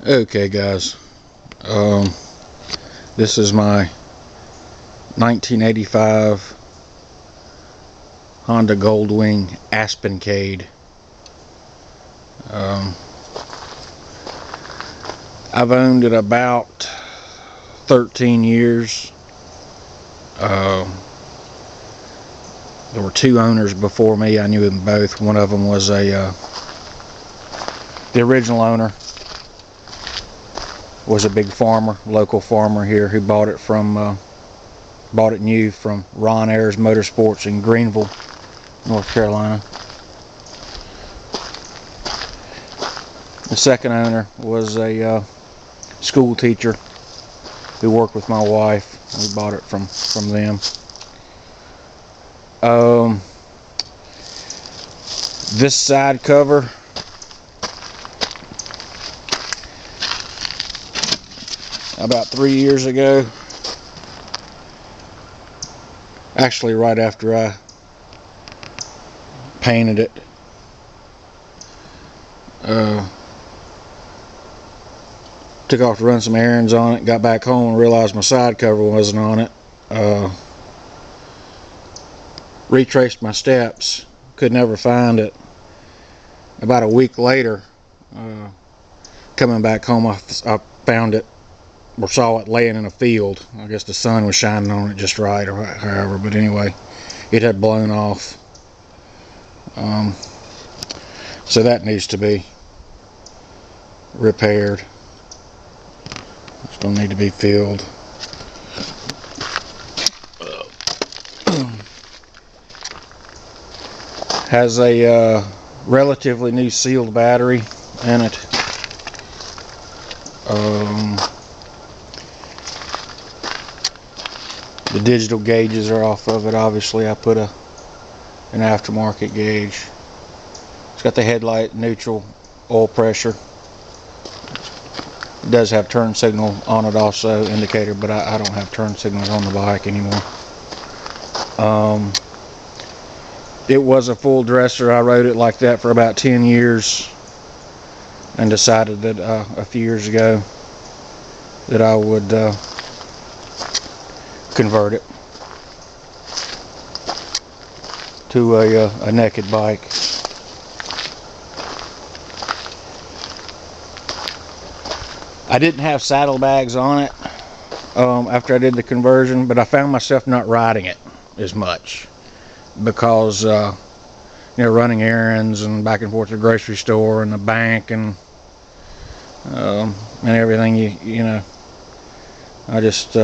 Okay guys, this is my 1985 Honda Goldwing Aspencade. I've owned it about 13 years. There were two owners before me. I knew them both. One of them was the original owner was a big farmer, local farmer here, who bought it new from Ron Ayers Motorsports in Greenville, North Carolina. The second owner was a school teacher who worked with my wife. We bought it from them. This side cover, about 3 years ago, actually right after I painted it, took off to run some errands on it, got back home and realized my side cover wasn't on it. Retraced my steps, could never find it. About a week later, coming back home, I found it, or saw it laying in a field. I guess the sun was shining on it just right, or however, but anyway, it had blown off. So that needs to be repaired. It's going to need to be filled. Has a relatively new sealed battery in it. The digital gauges are off of it. Obviously I put an aftermarket gauge. It's got the headlight, neutral, oil pressure. It does have turn signal on it also, indicator, but I don't have turn signals on the bike anymore. It was a full dresser. I rode it like that for about 10 years and decided that a few years ago that I would convert it to a naked bike. I didn't have saddlebags on it after I did the conversion, but I found myself not riding it as much because running errands and back and forth to the grocery store and the bank and everything, you know, I just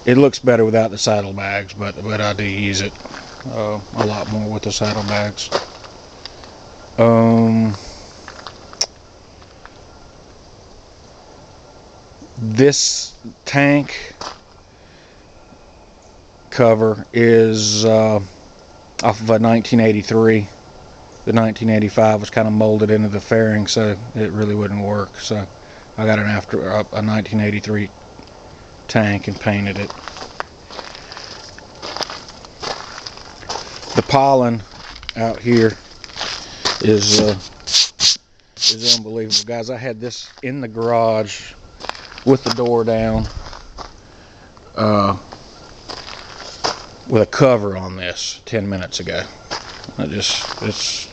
it looks better without the saddlebags, but I do use it a lot more with the saddlebags. This tank cover is off of a 1983. The 1985 was kind of molded into the fairing, so it really wouldn't work. So I got a 1983 tank and painted it. The pollen out here is unbelievable, guys. I had this in the garage with the door down, with a cover on this 10 minutes ago. It's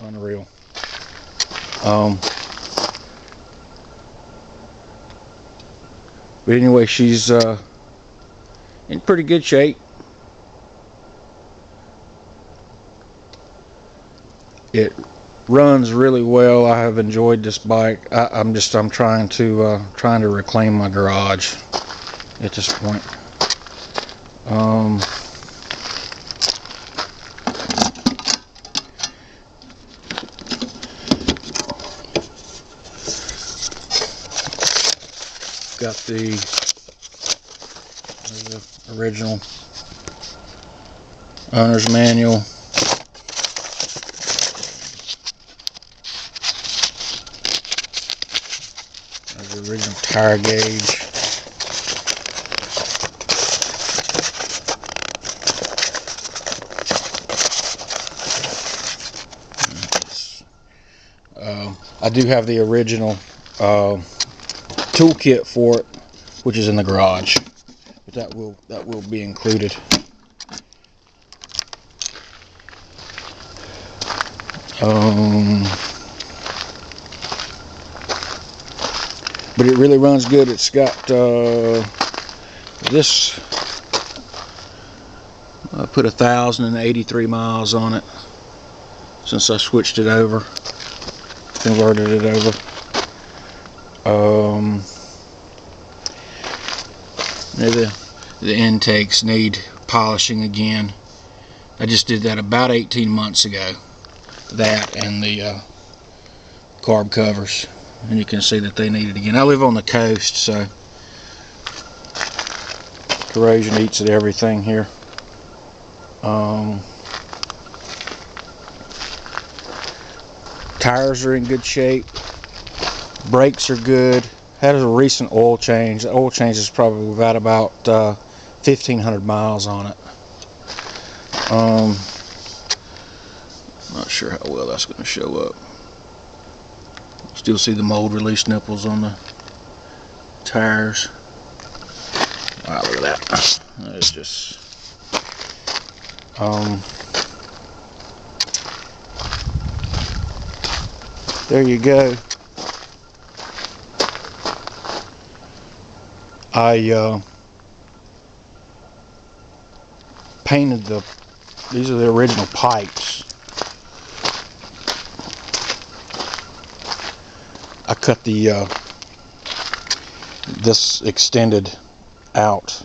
unreal. But anyway, she's in pretty good shape. It runs really well. I have enjoyed this bike. I'm trying to reclaim my garage at this point. Got the original owner's manual. There's the original tire gauge. I do have the original toolkit for it, which is in the garage, but that will be included. But it really runs good. It's got this. I put 1,083 miles on it since I switched it over, converted it over. The intakes need polishing again. I just did that about 18 months ago. That and the carb covers, and you can see that they need it again. I live on the coast, so corrosion eats at everything here. Tires are in good shape. Brakes are good. Had a recent oil change. The oil change is probably got about 1,500 miles on it. Not sure how well that's going to show up. Still see the mold release nipples on the tires. Wow, look at that. It's just there you go. I painted these are the original pipes. I cut this extended out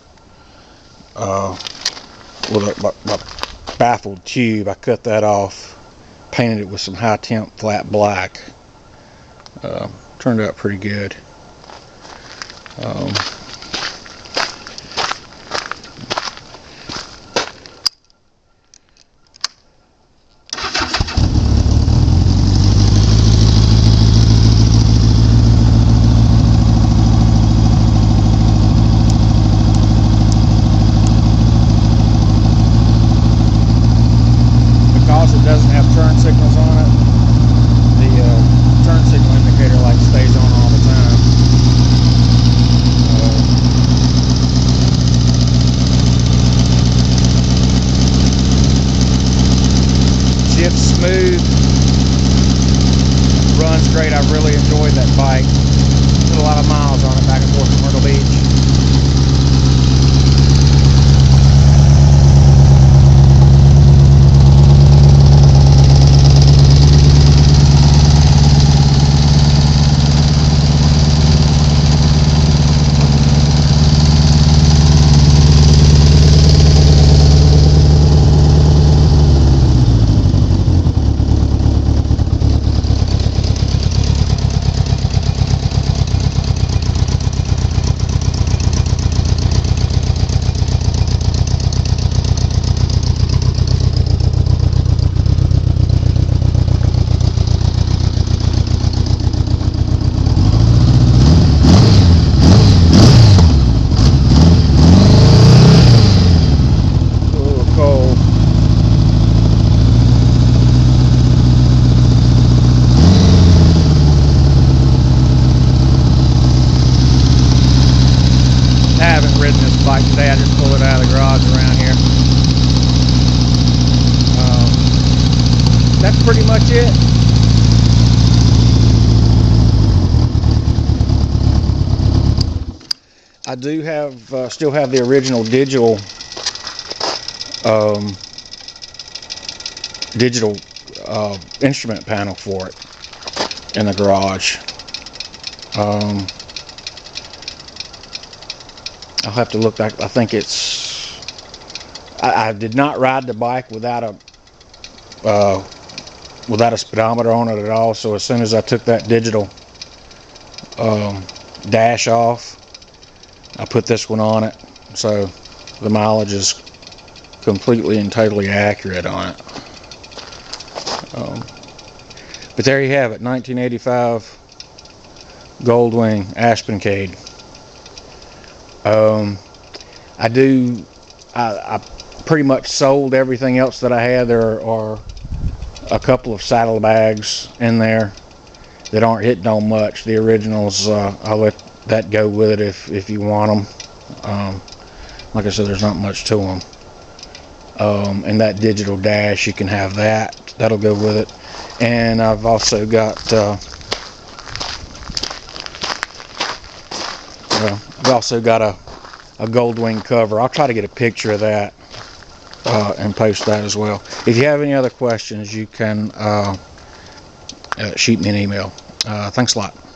with a baffled tube. I cut that off, painted it with some high temp flat black. Turned out pretty good. Because it doesn't have turn signals on it, the turn signal indicator light stays on all the time. Shifts smooth, runs great. I really enjoyed that bike. Put a lot of miles on it back and forth to Myrtle Beach. Bike today. I just pulled it out of the garage around here. That's pretty much it. I do have still have the original digital instrument panel for it in the garage. I'll have to look back. I think it's. I did not ride the bike without a speedometer on it at all. So as soon as I took that digital dash off, I put this one on it. So the mileage is completely and totally accurate on it. But there you have it, 1985 Goldwing Aspencade. I pretty much sold everything else that I had. There are a couple of saddlebags in there, that aren't hitting on much. The originals, I'll let that go with it if you want them. Like I said, there's not much to them. And that digital dash, you can have that. That'll go with it. And I've also got a gold wing cover. I'll try to get a picture of that and post that as well. If you have any other questions, you can shoot me an email. Thanks a lot.